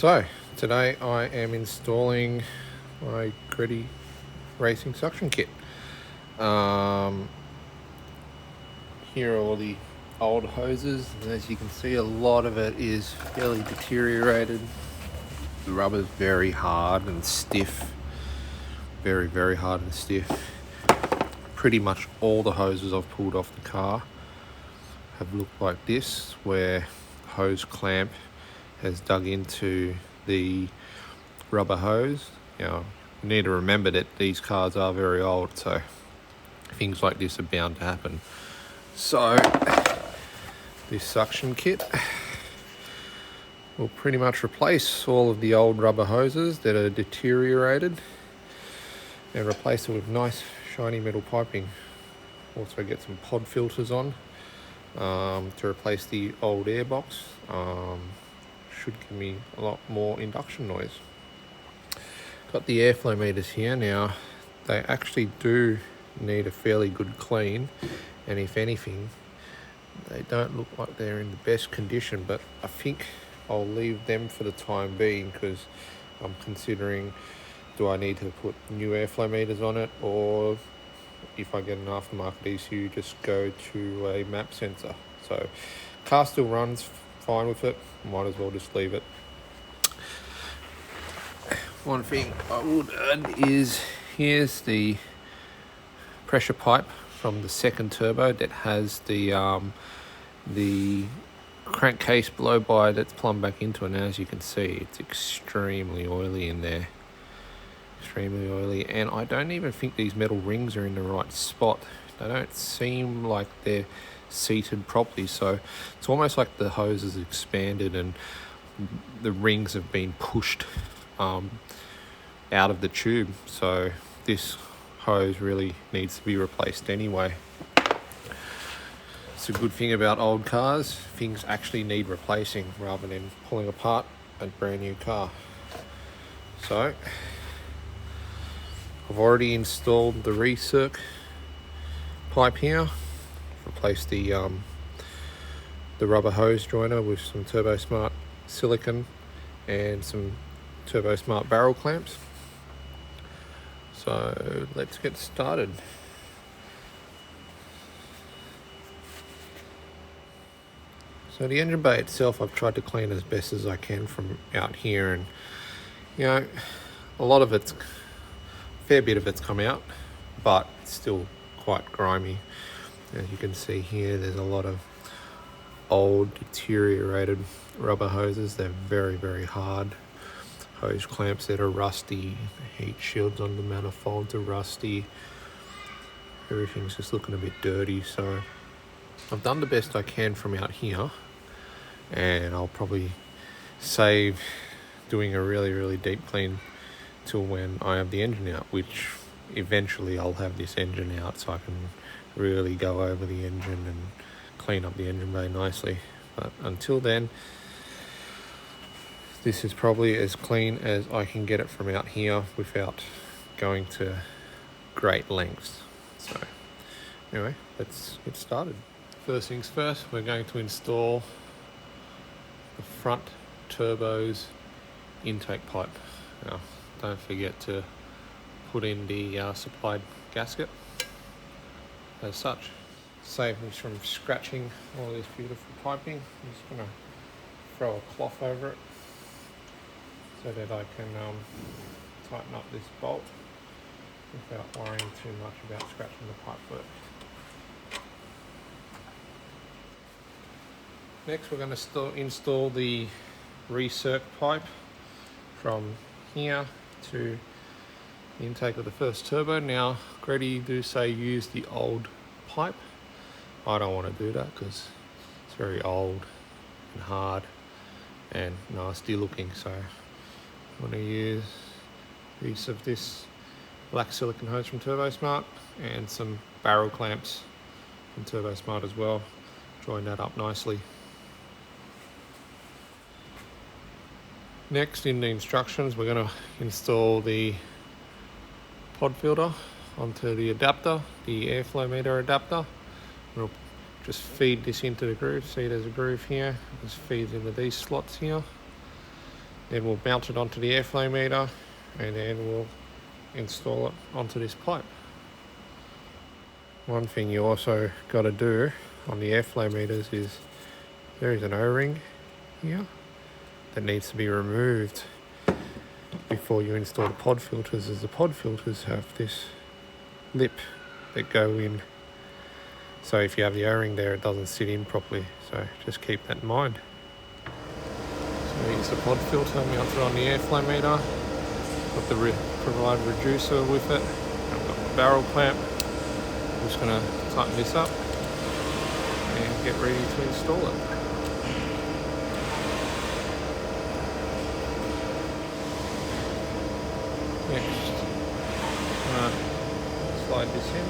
So today I am installing my Greddy racing suction kit. Here are all the old hoses, and as you can see, a lot of it is fairly deteriorated. The rubber's very hard and stiff, very hard and stiff. Pretty much all the hoses I've pulled off the car have looked like this, where hose clamp has dug into the rubber hose. You need to remember that these cars are very old, so things like this are bound to happen. So this suction kit will pretty much replace all of the old rubber hoses that are deteriorated and replace it with nice shiny metal piping. Also get some pod filters on to replace the old airbox. Should give me a lot more induction noise. Got the airflow meters here now. They actually do need a fairly good clean, and if anything, they don't look like they're in the best condition, but I think I'll leave them for the time being, because I'm considering, do I need to put new airflow meters on it, or if I get an aftermarket ECU, just go to a map sensor. So car still runs fine with it, might as well just leave it. One thing I would add is, here's the pressure pipe from the second turbo that has the crankcase blow by that's plumbed back into it, and as you can see, it's extremely oily in there. Extremely oily, and I don't even think these metal rings are in the right spot. They don't seem like they're seated properly, so it's almost like the hose is expanded and the rings have been pushed out of the tube. So this hose really needs to be replaced anyway. It's a good thing about old cars, things actually need replacing rather than pulling apart a brand new car. So I've already installed the recirc pipe here. Replaced the rubber hose joiner with some Turbo Smart silicone and some Turbo Smart barrel clamps. So let's get started. So the engine bay itself, I've tried to clean as best as I can from out here, and a lot of it's, fair bit of it's come out, but it's still quite grimy. As you can see here, there's a lot of old deteriorated rubber hoses. They're very hard. Hose clamps that are rusty, heat shields on the manifolds are rusty. Everything's just looking a bit dirty, so I've done the best I can from out here, and I'll probably save doing a really deep clean till when I have the engine out, which eventually I'll have this engine out so I can really go over the engine and clean up the engine bay nicely. But until then, this is probably as clean as I can get it from out here without going to great lengths. So anyway, let's get started. First things first, we're going to install the front turbo's intake pipe. Now, don't forget to put in the supplied gasket as such. Save me from scratching all this beautiful piping. I'm just going to throw a cloth over it so that I can tighten up this bolt without worrying too much about scratching the pipework. Next, we're going to install the recirc pipe from here to the intake of the first turbo. Now, Greddy do say use the old pipe. I don't want to do that because it's very old and hard and nasty looking, so I'm going to use use of this black silicone hose from Turbo Smart and some barrel clamps from Turbo Smart as well. Join that up nicely. Next, in the instructions, we're going to install the pod filter onto the adapter, the airflow meter adapter. We'll just feed this into the groove. See, there's a groove here. It just feeds into these slots here. Then we'll mount it onto the airflow meter, and then we'll install it onto this pipe. One thing you also got to do on the airflow meters is there is an O-ring here that needs to be removed before you install the pod filters, as the pod filters have this lip that go in. So if you have the O-ring there, it doesn't sit in properly. So just keep that in mind. So here's the pod filter mounted on the airflow meter. Got the provide reducer with it. I've got my barrel clamp. I'm just going to tighten this up and get ready to install it. Next, slide this in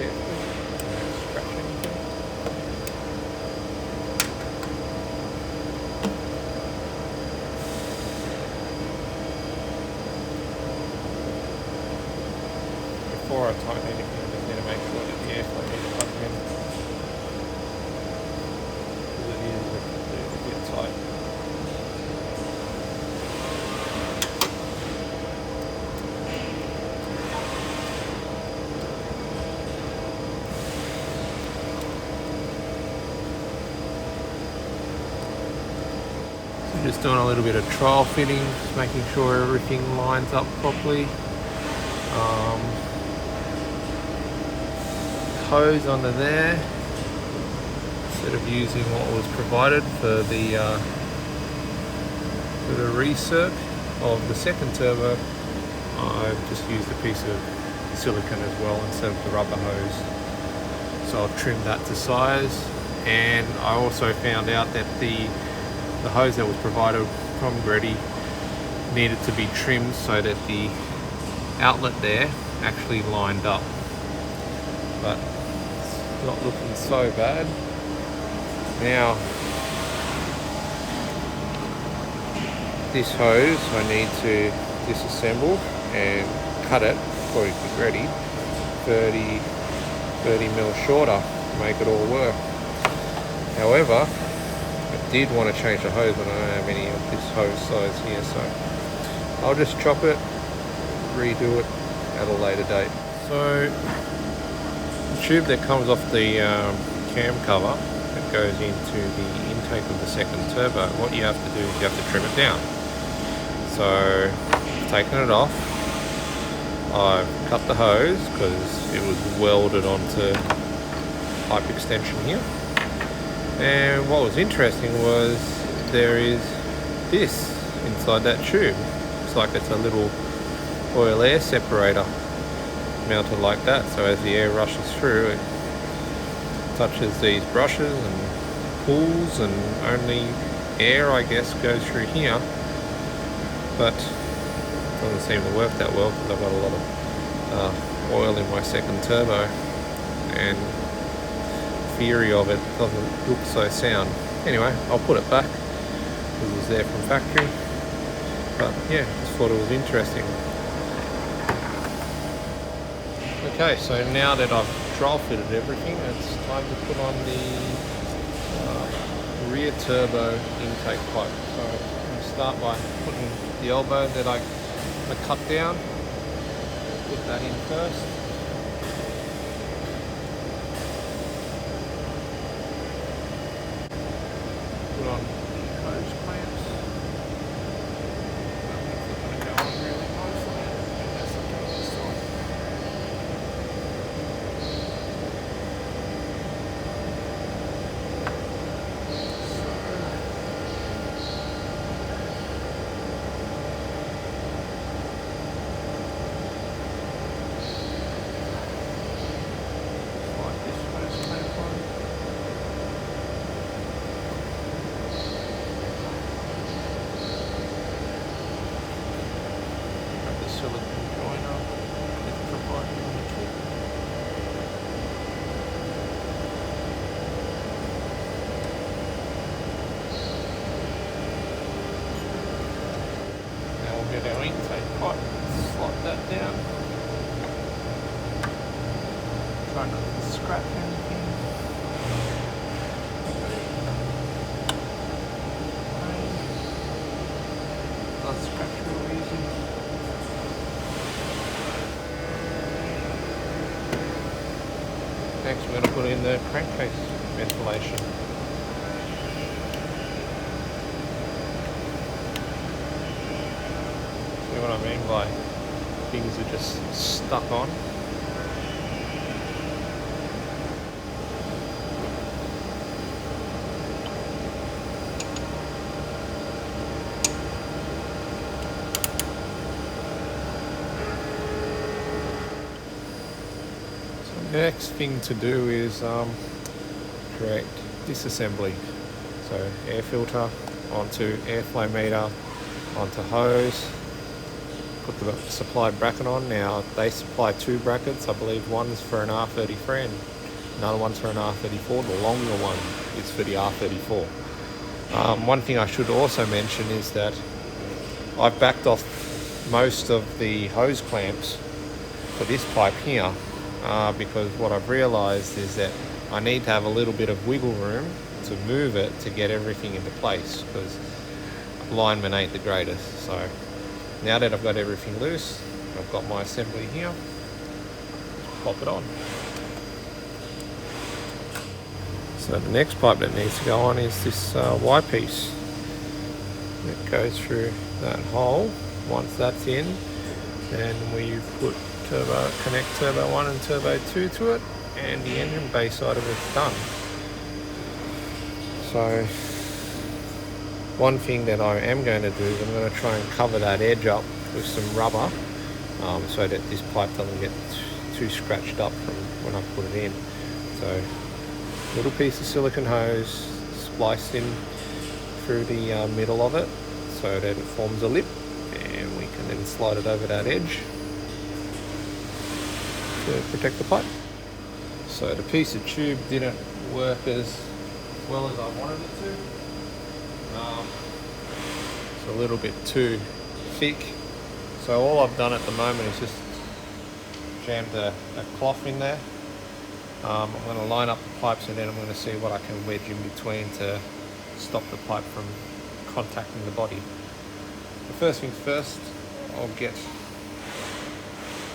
carefully, don't scratch anything. Before I tighten anything, I just need to make sure that the airflow meter plugs in, because it is a bit tight. Just doing a little bit of trial fitting, just making sure everything lines up properly. Hose under there, instead of using what was provided for the recirc of the second turbo, I've just used a piece of silicone as well instead of the rubber hose. So I've trimmed that to size, and I also found out that the hose that was provided from Greddy needed to be trimmed so that the outlet there actually lined up, but it's not looking so bad. Now this hose I need to disassemble and cut it, according to Greddy, 30 mil shorter to make it all work. However, I did want to change the hose, but I don't have any of this hose size here, so I'll just chop it, redo it at a later date. So the tube that comes off the cam cover that goes into the intake of the second turbo, what you have to do is you have to trim it down. So taking it off, I've cut the hose because it was welded onto pipe extension here. And what was interesting was there is this inside that tube. It's like it's a little oil air separator mounted like that, so as the air rushes through, it touches these brushes and pulls, and only air, I guess, goes through here. But it doesn't seem to work that well because I've got a lot of oil in my second turbo, and theory of it doesn't look so sound. Anyway, I'll put it back because it was there from factory. But yeah, just thought it was interesting. Okay, so now that I've trial fitted everything, it's time to put on the rear turbo intake pipe. So I'm going to start by putting the elbow that I cut down, put that in first. Put on the hose clamps. They're going to go on really nicely, and that's the case this time. Slide this hose clamp on. Silicone joiner that's provided in the kit. Now we'll get our intake pipe, slide that down. Try not to scratch anything. scratch real easy. Next we're going to put in the crankcase ventilation. See what I mean by things are just stuck on? The next thing to do is create disassembly. So air filter onto airflow meter, onto hose, put the supply bracket on. Now they supply two brackets, I believe one's for an R33 and another one's for an R34. The longer one is for the R34. One thing I should also mention is that I've backed off most of the hose clamps for this pipe here. Because what I've realized is that I need to have a little bit of wiggle room to move it to get everything into place, because linemen ain't the greatest. So now that I've got everything loose, I've got my assembly here, just pop it on. So the next pipe that needs to go on is this Y piece that goes through that hole. Once that's in, then we put connect turbo 1 and turbo 2 to it, and the engine bay side of it's done. So one thing that I am going to do is I'm going to try and cover that edge up with some rubber, so that this pipe doesn't get too scratched up from when I put it in. So little piece of silicone hose spliced in through the middle of it so that it forms a lip, and we can then slide it over that edge to protect the pipe. So the piece of tube didn't work as well as I wanted it to. It's a little bit too thick. So all I've done at the moment is just jammed a cloth in there. I'm going to line up the pipes, and then I'm going to see what I can wedge in between to stop the pipe from contacting the body. The first things first, I'll get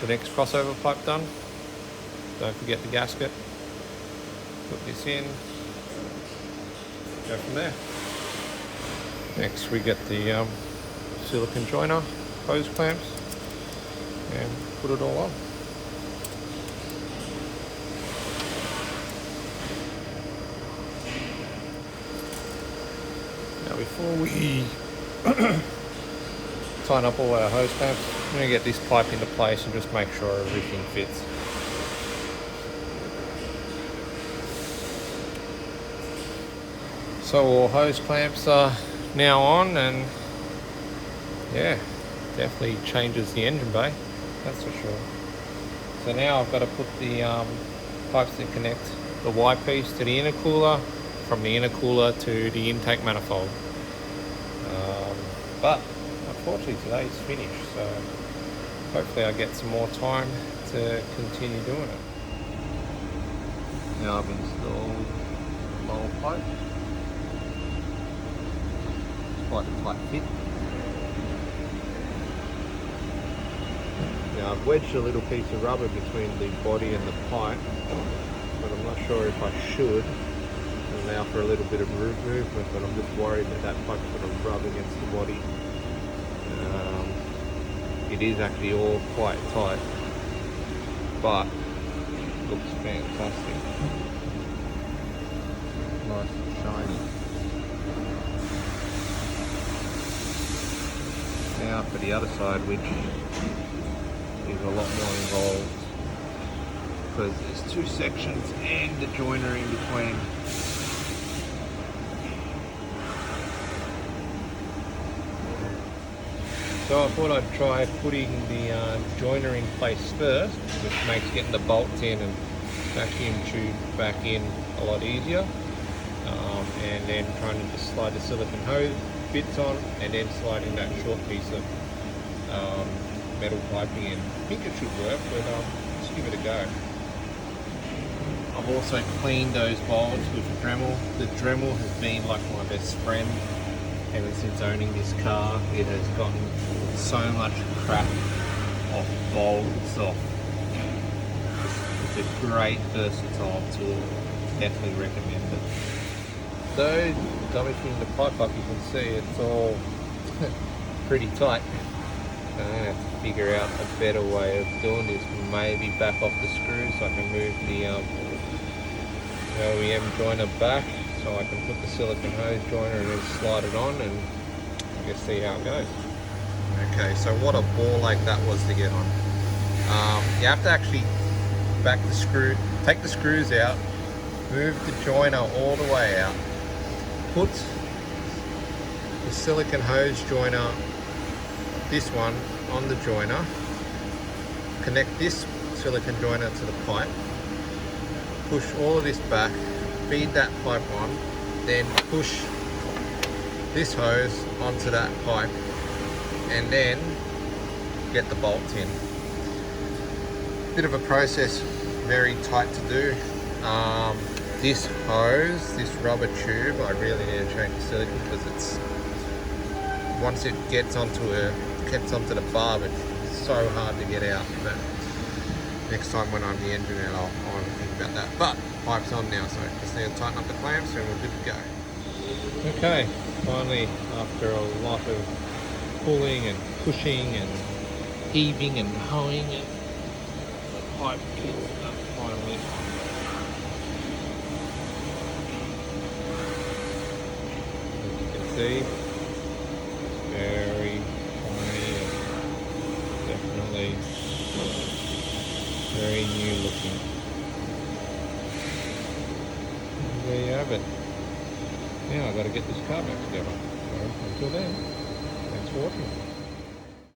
the next crossover pipe done. Don't forget the gasket. Put this in. Go from there. Next we get the silicone joiner hose clamps and put it all on. Now before we tighten up all our hose clamps, I'm going to get this pipe into place and just make sure everything fits. So all hose clamps are now on, and yeah, definitely changes the engine bay, that's for sure. So now I've got to put the pipes that connect the Y piece to the intercooler, from the intercooler to the intake manifold. But unfortunately today's finished, so hopefully I get some more time to continue doing it. Now I've installed the lower pipe. It's quite a tight fit. Now I've wedged a little piece of rubber between the body and the pipe, but I'm not sure if I should allow for a little bit of movement, but I'm just worried that that pipe's going to rub against the body. It is actually all quite tight, but looks fantastic. Nice and shiny. Now for the other side, which is a lot more involved, because there's two sections and the joiner in between. So I thought I'd try putting the joiner in place first, which makes getting the bolts in and vacuum tube back in a lot easier. And then trying to just slide the silicone hose bits on, and then sliding that short piece of metal piping in. I think it should work, but let's give it a go. I've also cleaned those bolts with a Dremel. The Dremel has been like my best friend, ever since owning this car, it has gotten so much crap off bolts, off. It's a great versatile tool. Definitely recommend it. So, damaging the pipe up, you can see it's all pretty tight. I'm going to have to figure out a better way of doing this. Maybe back off the screw so I can move the OEM joiner back, so I can put the silicone hose joiner and then slide it on, and I guess see how it goes. Okay, so what a ball like that was to get on. You have to actually back the screw, take the screws out, move the joiner all the way out, put the silicone hose joiner, this one, on the joiner, connect this silicone joiner to the pipe, push all of this back, feed that pipe on, then push this hose onto that pipe, and then get the bolts in. Bit of a process, very tight to do. This hose, this rubber tube, I really need to change the silicone because it's, once it gets onto the barb, it's so hard to get out. But next time when I'm the engineer, I'll have to think about that. But pipe's on now, so just need to tighten up the clamps and we're good to go. Okay, finally, after a lot of pulling and pushing and heaving and hoeing, and the pipe gets up finally. As you can see, very shiny and definitely very new looking. And there you have it. Now I've got to get this car back together. So until then, thanks for watching.